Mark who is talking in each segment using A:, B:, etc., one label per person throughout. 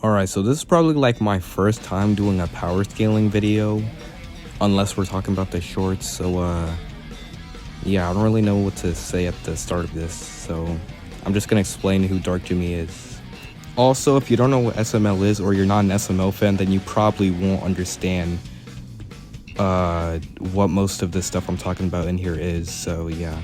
A: Alright, so this is probably like my first time doing a power scaling video, unless we're talking about the shorts, so yeah, I don't really know what to say at the start of this, so I'm just gonna explain who Dark Jimmy is. Also, if you don't know what SML is, or you're not an SML fan, then you probably won't understand what most of the stuff I'm talking about in here is, so yeah.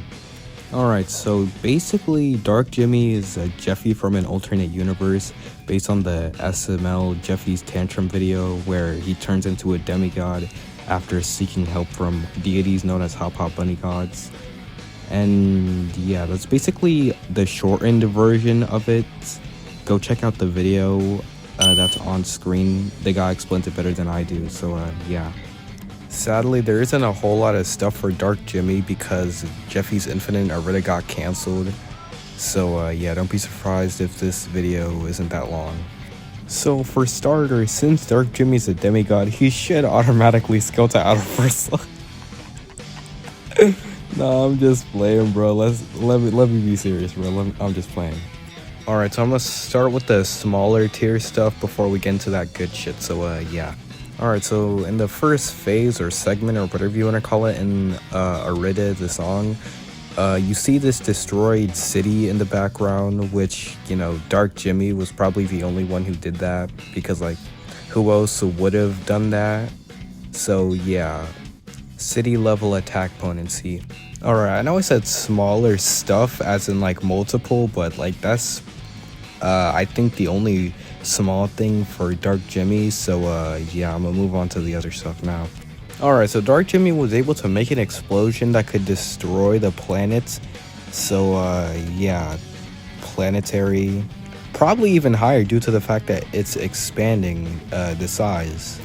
A: Alright, so basically Dark Jimmy is a Jeffy from an alternate universe based on the SML Jeffy's Tantrum video where he turns into a demigod after seeking help from deities known as Hop Hop Bunny Gods. And yeah, that's basically the shortened version of it. Go check out the video that's on screen. The guy explains it better than I do, so yeah. Sadly, there isn't a whole lot of stuff for Dark Jimmy because Jeffy's Infinite already got cancelled. So yeah, don't be surprised if this video isn't that long. So for starters, since Dark Jimmy's a demigod, he should automatically scale to outer first. Nah, I'm just playing, bro. Let me be serious, bro. I'm just playing. Alright, so I'm gonna start with the smaller tier stuff before we get into that good shit, so yeah. Alright, so in the first phase or segment or whatever you want to call it in Arida, the song, you see this destroyed city in the background, which, you know, Dark Jimmy was probably the only one who did that, because, like, who else would have done that? So, yeah, city level attack potency. Alright, I know I said smaller stuff, as in, like, multiple, but, like, that's, I think the only small thing for Dark Jimmy, so yeah, I'm gonna move on to the other stuff now. Alright, so Dark Jimmy was able to make an explosion that could destroy the planets, so yeah, planetary, probably even higher due to the fact that it's expanding the size,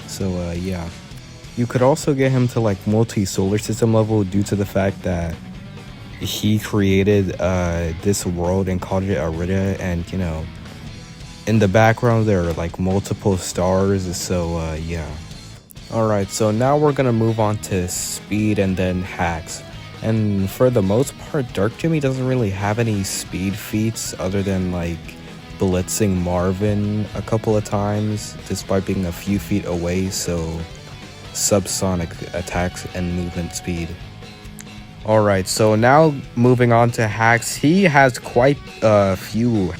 A: so yeah. You could also get him to like multi-solar system level due to the fact that he created this world and called it Arida, and you know, in the background there are like multiple stars, so yeah. Alright, so now we're gonna move on to speed and then hacks. And for the most part, Dark Jimmy doesn't really have any speed feats other than like blitzing Marvin a couple of times despite being a few feet away, so subsonic attacks and movement speed. Alright, so now moving on to hacks, he has quite a few.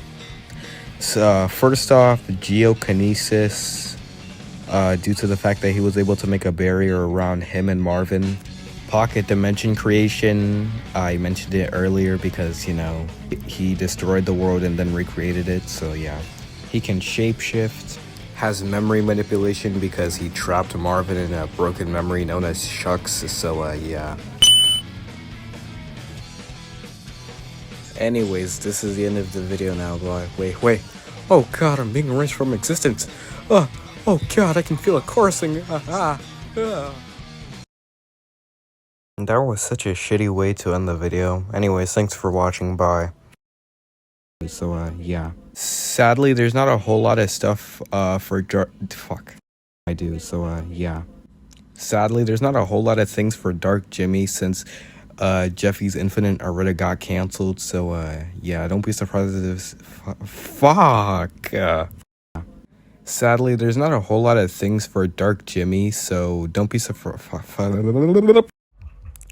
A: First off, Geokinesis, due to the fact that he was able to make a barrier around him and Marvin. Pocket Dimension Creation, I mentioned it earlier because, you know, he destroyed the world and then recreated it, so yeah. He can shapeshift, has memory manipulation because he trapped Marvin in a broken memory known as Shucks, so yeah. Anyways, this is the end of the video now. Wait. Oh god, I'm being erased from existence. Oh god, I can feel it coursing. That was such a shitty way to end the video. Anyways, thanks for watching. Bye. So, yeah. Sadly, there's not a whole lot of stuff, yeah. Sadly, there's not a whole lot of things for Dark Jimmy since Jeffy's Infinite already got cancelled, so yeah, don't be surprised if this sadly, there's not a whole lot of things for Dark Jimmy, so don't be surprised.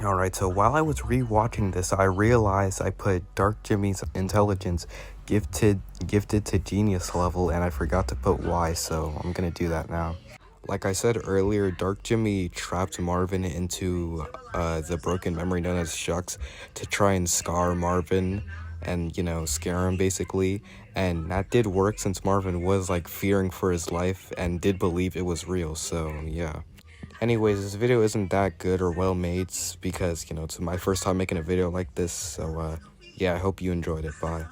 A: Alright, so while I was rewatching this, I realized I put Dark Jimmy's intelligence gifted to genius level, and I forgot to put Y, so I'm gonna do that now. Like I said earlier, Dark Jimmy trapped Marvin into the broken memory known as Shucks to try and scar Marvin and, you know, scare him basically. And that did work since Marvin was like fearing for his life and did believe it was real, so yeah. Anyways, this video isn't that good or well made because, you know, it's my first time making a video like this, so yeah, I hope you enjoyed it. Bye.